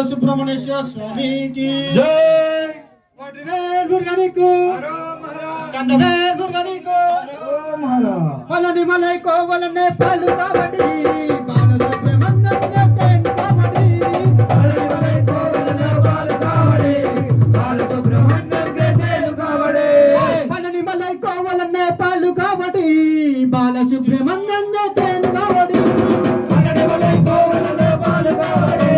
सुब्रमण्येश्वर स्वामी की जय। वटवेल मुर्गनी को स्कंदवेल मुर्गनी को वलनी मलई को वलने पालू कावड़ी बाल से मंदन ने तेन कावड़ी वलनी मलई को वलने बाल कावड़ी बाल सुब्रमण्यम के तेन कावड़ी वलनी मलई को वलने पालू कावड़ी बाल सुब्रमण्यम ने तेन कावड़ी वलनी मलई को वलने बाल कावड़ी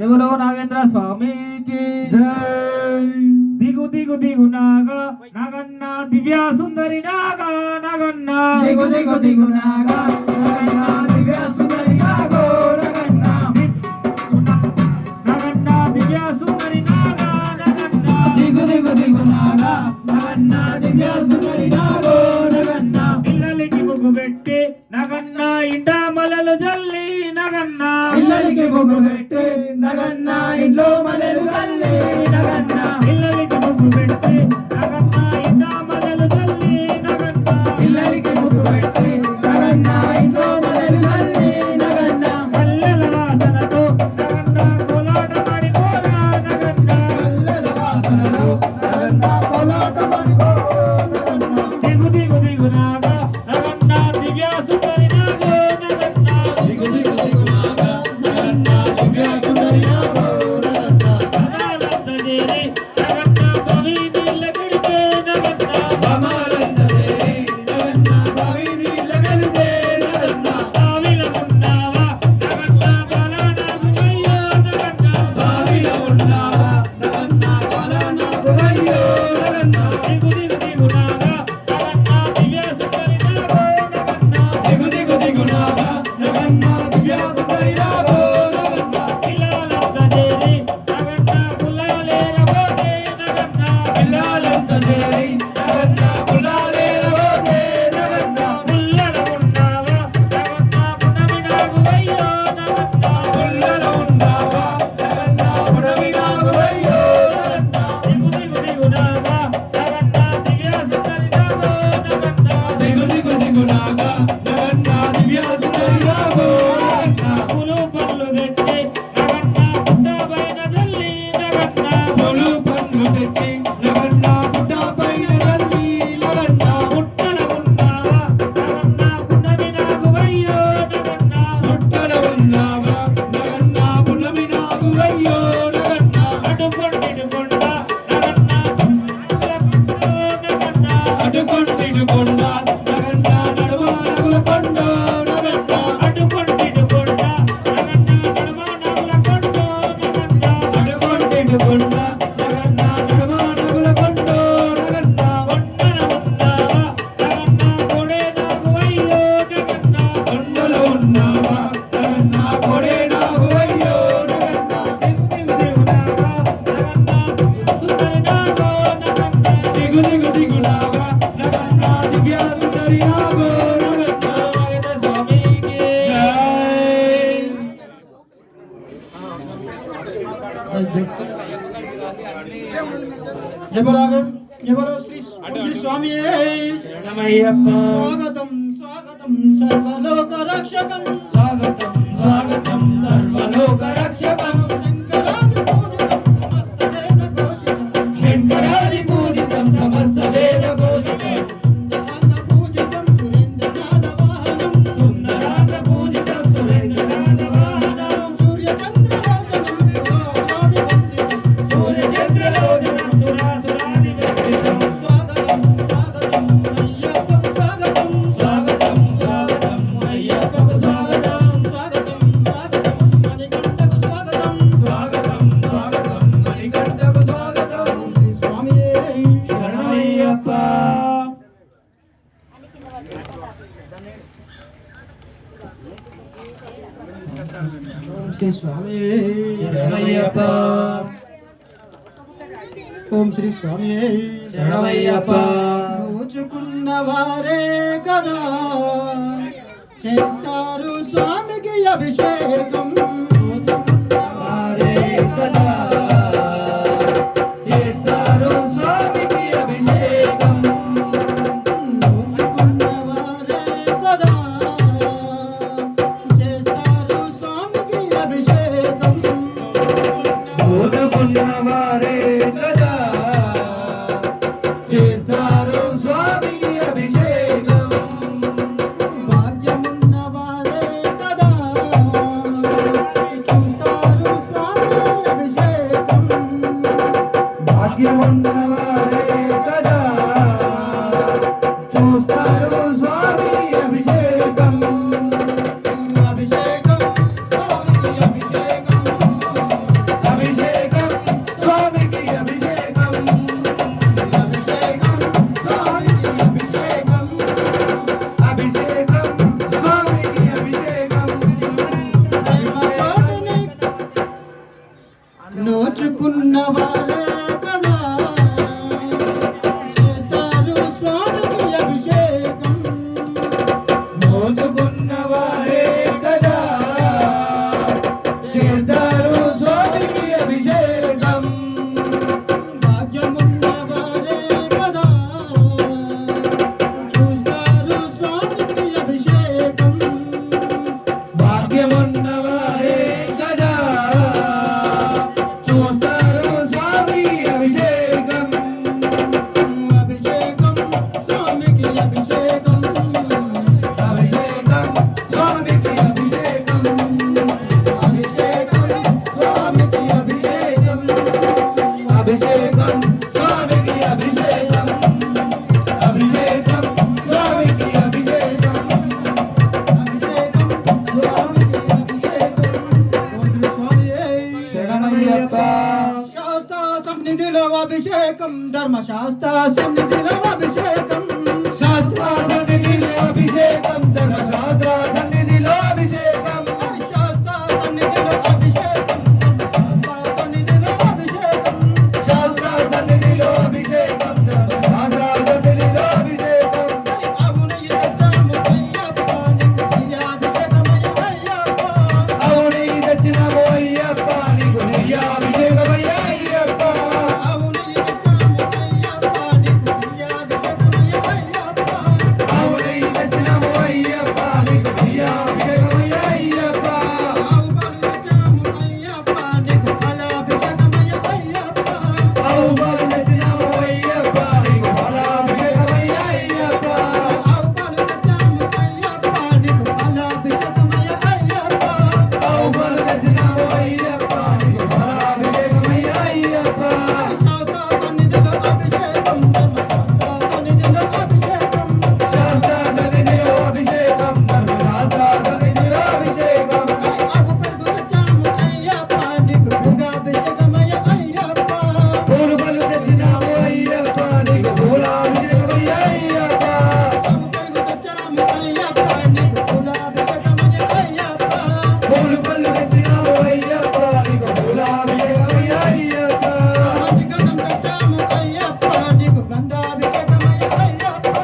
बोलो नागेंद्र स्वामी की जय। दिगु दिगु दिगु नागा नागन्ना दिव्या सुंदरी नागा नागन्ना दिगु दिगु दिगु नागा नागन्ना दिव्या सुंदरी नागो नागन्ना नागन्ना दिव्या सुंदरी नागा नागन्ना दिगु दिगु दिगु नागा नागन्ना दिव्या सुंदरी नागो नागन्ना पिల్లలకి ముగ్గు పెట్టి ముగ్గు పెట్టి నగన్న ఇంట్లో మల్లెలు చల్లి నగన్న ఇళ్ళకి ముగ్గు పెట్టి నగన్న ఇంట్లో మల్లెలు చల్లి నగన్న ఇళ్ళకి ముగ్గు పెట్టి నగన్న ఇంట్లో మల్లెలు చల్లి నగన్న మల్లెల వాసనతో నగన్న కోలాట పడిపోరా నగన్న మల్లెల వాసనలో నగన్న కోలాట పడిపో నగన్న దిగు దిగు దిగు నాగా నగన్న దివ్య సుందరి నాగో నగన్న దిగు దిగు దిగు నాగా నగన్న దివ్య సుందరి నాగో నగన్న బమాలంత చేరి నగన్న భవి నీళ్ళ గిడితే నగన్న బమాలంత చేరి నగన్న బావి నీళ్ళ కలితే నగన్న బావిల ఉన్నావా నగన్న బాలనాగు అయ్యో నగన్న బావిలో ఉన్నావా నగన్న బాలనాగు అయ్యో నగన్న దిగు దిగు దిగు నాగా నగన్న దివ్య సుందరి నాగో నగన్న దిగు దిగు దిగు నాగా నగన్న దివ్య సుందరి నాగో నగన్న పిల్లలంత చేరి నగన్న పుల్లలేర పోతే నగన్న పిల్లాలంత చేరి నగన్న పుల్లాలేరవోతే నగన్న పుల్లల ఉన్నావా నగన్న పున్నమి నాగు అయ్యో నగన్న పుల్లలో ఉన్నావా నగన్న పుడమి నాగు అయ్యో నగన్న దిగు దిగు దిగు నాగా నగన్న దివ్య సుందరి నాగో నగన్న దిగు దిగు దిగు నాగా నగన్న దివ్య సుందరి నాగో నగన్న పూలు పండ్లు తెచ్చి నగన్న పుట్ట పైన జల్లి నగన్న పూలు పండ్లు తెచ్చి నగన్న పుట్ట పైన తల్లి నగన్న పుట్టల ఉన్నావా నగన్న పున్నమి నాగు అయ్యో నగన్న పుట్టల ఉన్నావా నగన్న పుడమి నాగు అయ్యో నగన్న అడుకొండిడు కొండ నగన్న నగన్న అటుకొంటిడు కొండ నగన్న నడుమానగుల కొండ నగన్న అడుకొండిడు కొండ నగన్న నడుమానగుల కొండ నగన్న అటుకొంటిడు కొండ నగన్న నడుమానగుల కొండ నగన్న కొండల ఉన్నావా నగన్న కొడే నాగు అయ్యో జగన్న కొండలో ఉన్నావా నగన్న కొడే నాగు అయ్యో నగన్న దిగు దిగు దిగు నాగా నగన్న దివ్య సుందరి నాగో నగన్న దిగు దిగు దిగు నాగా నగన్న దివ్య సుందరి నాగు నగన్న స్వామికి జబలో శ్రీ స్వామి శరణమయ్యప్ప స్వాగతం స్వాగతం సర్వలోక రక్షకం స్వాగతం స్వాగతం సర్వలోక రక్షకం శంకరాది పూజితం సమస్త వేద ఘోషకం శంకరాది పూజితం సురేంద్రనాథ వాహనం సుందరాంగ పూజితం సురేంద్రనాథ వాహనం సూర్యచంద్రలోచనం సూర్యచంద్రలోచనం సురాసురాది వ్యక్తితం స్వాగతం స్వాగతం అయ్యప్పకు స్వాగతం స్వాగతం స్వాగతం అయ్యప్పకు స్వాగతం స్వాగతం స్వాగతం మణికంఠకు స్వాగతం స్వాగతం స్వాగతం మణికంఠకు స్వాగతం శ్రీ స్వామి శరణమయ్యప్ప శ్రీ స్వామి శరణమయ్యప్ప ఓం శ్రీ స్వామి శరణమయ్యప్ప నోచుకున్న వారే కదా చేస్తారు స్వామికి అభిషేకం వారే కదా చేస్తారు స్వామికి అభిషేకం నోచుకున్న వారే కదా చేస్తారు స్వామికి అభిషేకం ఓదుకున్న వారే కదా చేస్తారు స్వామికి అభిషేకం భాగ్యమున్న వారే కదా చూస్తారు స్వామి అభిషేకం భాగ్యమున్న వారే కదా చూస్తారు స్వామి అభిషేకం అభిషేకం స్వామికి అభిషేకం అభిషేకం స్వామికి అభిషేకం అభిషేకం స్వామికి అభిషేకం అభిషేకం స్వామికి అభిషేకం దైవపాటిని నోచుకున్న వారే కదా చేస్తారు స్వామికి అభిషేకం సన్నిధిలో అభిషేకం శాస్త్ర సన్నిధిలో అభిషేకం ధర్మశాస్త్ర సన్నిధిలో అభిషేకం శాస్త్ర సన్నిధిలో అభిషేకం సన్నిధిలో అభిషేకం శాస్త్ర సన్నిధిలో అభిషేకం ధర్మశాస్త్ర సన్నిధిలో అభిషేకం అవునయ్య తెచ్చాము అయ్యప్ప నీకు అభిషేకమయ్య అయ్యప్ప అవుని తెచ్చినమో అయ్యప్ప నీకు అభిషేకమయ్య అయ్యప్ప అవునయ్య తెచ్చాము అయ్యప్ప నీకు అభిషేకమయ్య అయ్యప్ప అవుని తెచ్చినమో అయ్యప్ప నీకు అభిషేకమయ్య అయ్యప్ప ఆవు పాలు తెచ్చాము అయ్యప్ప నీకు అభిషేకమయ్య అయ్యప్ప ఆవు పాలు తెచ్చినమో అయ్యప్ప నీకు అభిషేకమయ్య అయ్యప్ప ఆవు పాలు తెచ్చాము అయ్యప్ప నీకు అభిషేకమయ్య అయ్యప్ప ఆవు పాలు తెచ్చినమో అయ్యప్ప నీకు అభిషేకమయ్య అయ్యప్ప శాస్త్ర సన్నిధిలో అభిషేకం ధర్మశాస్త్ర సన్నిధిలో అభిషేకం శాస్త్ర సన్నిధిలో అభిషేకం ధర్మశాస్త్ర సన్నిధిలో అభిషేకం ఆవు పెరుగు తెచ్చాము అయ్యప్ప నీకు అభిషేకమయ్య అయ్యప్ప పూలు పళ్ళు తెచ్చినాము అయ్యప్ప నీకు అభిషేకమయ్య అయ్యప్ప ఆవు పెరుగు తెచ్చాము అయ్యప్ప నీకు అభిషేకమయ్య అయ్యప్ప పూలు పళ్ళు తెచ్చినాము అయ్యప్ప నీకు అభిషేకమయ్య అయ్యప్ప మంచి గంధం తెచ్చాము అయ్యప్ప నీకు గంధాభిషేకమయ్య అయ్యప్ప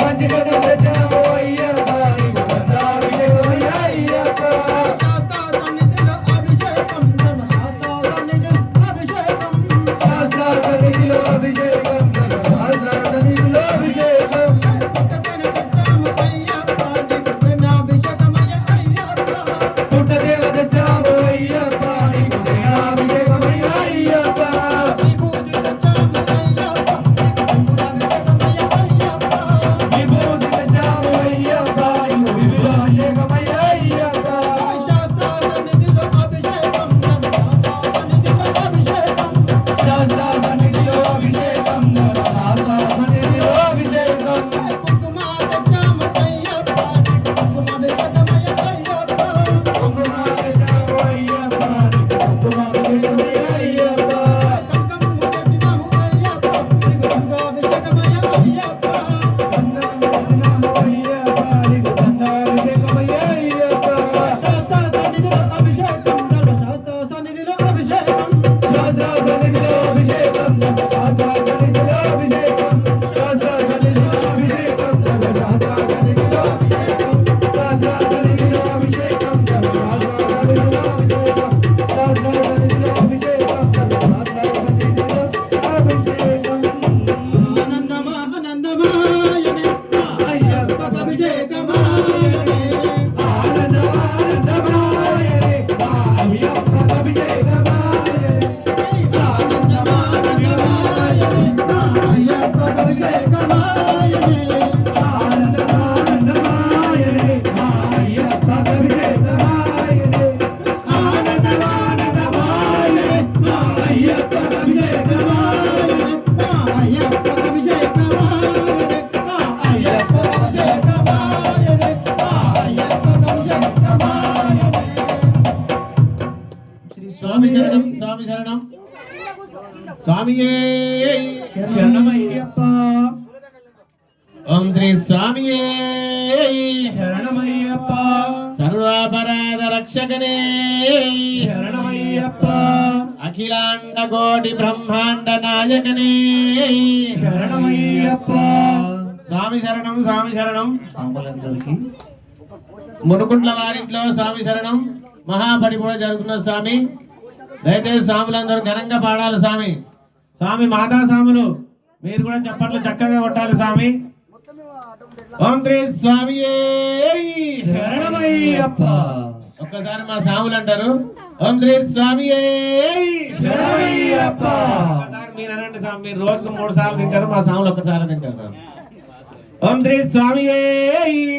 మంచి గంధం తెచ్చాము అయ్యప్ప నీకు అభిషేకమయ్య అయ్యప్ప శాస్త్ర సన్నిధిలో అభిషేకం ధర్మశాస్త్ర సన్నిధిలో అభిషేకం శాస్త్ర సన్నిధిలో అభిషేకం ధర్మశాస్త్ర సన్నిధిలో అభిషేకం పుట్టతేనె తెచ్చాము అయ్యప్ప నీకు అభిషేకమయ్య అయ్యప్ప పుట్టదేవ తెచ్చాము అయ్యప్ప నీకు అభిషేకమయ్య అయ్యప్ప విభూతి తెచ్చాము అయ్యప్ప నీకు అభిషేకమయ్య అయ్యప్ప విభూతి తెచ్చాము అయ్యప్ప నీకు అభిషేకమయ్య అయ్యప్ప శాస్త్ర సన్నిధిలో అభిషేకం ధర్మశాస్త్ర సన్నిధిలో అభిషేకం శాస్త్ర సన్నిధిలో అభిషేకం ధర్మశాస్త్ర సన్నిధిలో అభిషేకం కుంకుమ తెచ్చాము అయ్యప్ప నీకు కుంకుమాభిషేకమయ్య అయ్యప్ప కుంకుమ తెచ్చాము అయ్యప్ప నీకు అభిషేకమయ్య అయ్యప్ప కంకణము తెచ్చినాము అయ్యప్ప నీకు అభిషేకమయ్య అయ్యప్ప గంధం తెచ్చినాము అయ్యప్ప నీకు అభిషేకమయ్య అయ్యప్ప శాస్త్ర సన్నిధిలో అభిషేకం ధర్మశాస్త్ర సన్నిధిలో అభిషేకం శాస్త్ర సన్నిధిలో అభిషేకం ధర్మశాస్త్ర సన్నిధిలో అభిషేకం శాస్త్ర సన్నిధిలో అభిషేకం ధర్మశాస్త్ర సన్నిధిలో అభిషేకం శాస్త్ర సన్నిధిలో అభిషేకం ధర్మశాస్త్ర సన్నిధిలో అభిషేకం శాస్త్ర సన్నిధిలో అభిషేకం ధర్మశాస్త్ర సన్నిధిలో అభిషేకం ఆనందమానందమాయనే అయ్యప్ప అభిషేకమాయనే ఆనందమానందమాయనే అయ్యప్ప అభిషేకమాయనే ఆనందమానందమాయనే అయ్యప్ప అభిషేకమాయనే ఆనందమానందమాయనే అయ్యప్ప అభిషేకమాయనే ఆనందమానందమాయనే అయ్యప్ప అభిషేకమాయనే అయ్యప్ప అభిషేకమాయనే అయ్యప్ప అభిషేకమాయనే అయ్యప్ప అభిషేకమాయనే స్వామి శరణం స్వామి శరణం స్వామియే శరణమయ్యప్ప ఓం శ్రీ స్వామియే శరణమయ్యప్ప సర్వాపరాధ రక్షకనే శరణమయ్యప్ప అఖిలాండ కోటి బ్రహ్మాండ నాయకనే శరణమయ్యప్ప స్వామి శరణం స్వామి శరణం స్వాములందరికీ మునుకుంట్ల వారింట్లో స్వామి శరణం మహాపరిపూజ జరుగుతున్న స్వామి దయచేసి స్వాములందరూ ఘనంగా పాడాలి స్వామి స్వామి మాతా స్వాములు మీరు కూడా చప్పట్లు చక్కగా కొట్టాలి స్వామి ఓం శ్రీ స్వామియే శరణమయ్యప్ప ఒక్కసారి మా స్వాములు అంటారు ఓం శ్రీ స్వామియే శరణమయ్యప్ప ఒక్కసారి మీరు అనండి స్వామి మీరు రోజుకు 3 సార్లు తింటారు మా స్వాములు ఒక్కసారి తింటారు స్వామి ఓం శ్రీ స్వామియే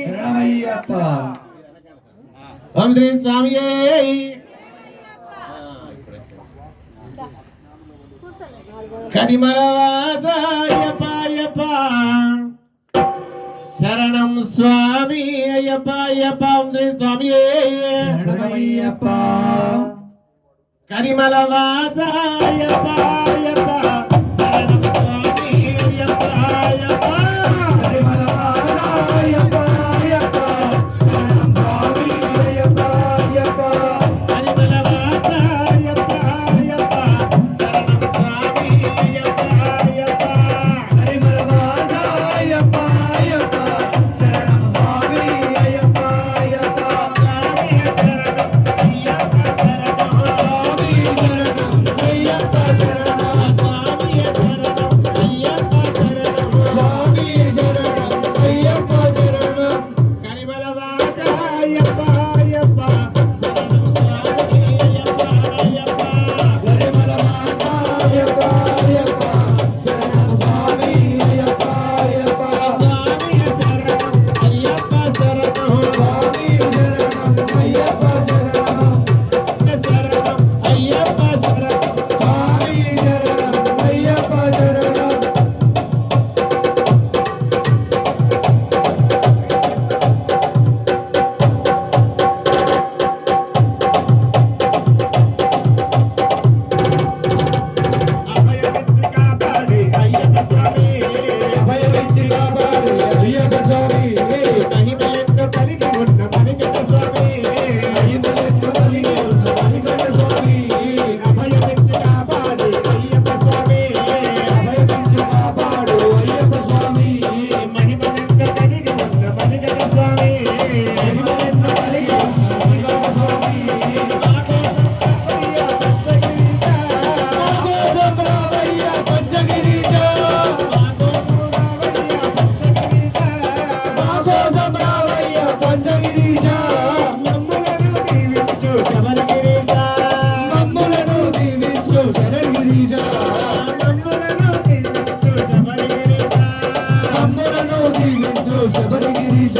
శరణమయ్యప్ప ఓం శ్రీ స్వామియే కరిమలవాసాయపాయప శరణం స్వామి అయ్యప్ప అయ్యప్ప ఓం శ్రీ స్వామియే శరణమయ్యప్ప కరిమలవాసాయపాయప శరణం స్వామి అయ్యప్ప శబరిగిరీశ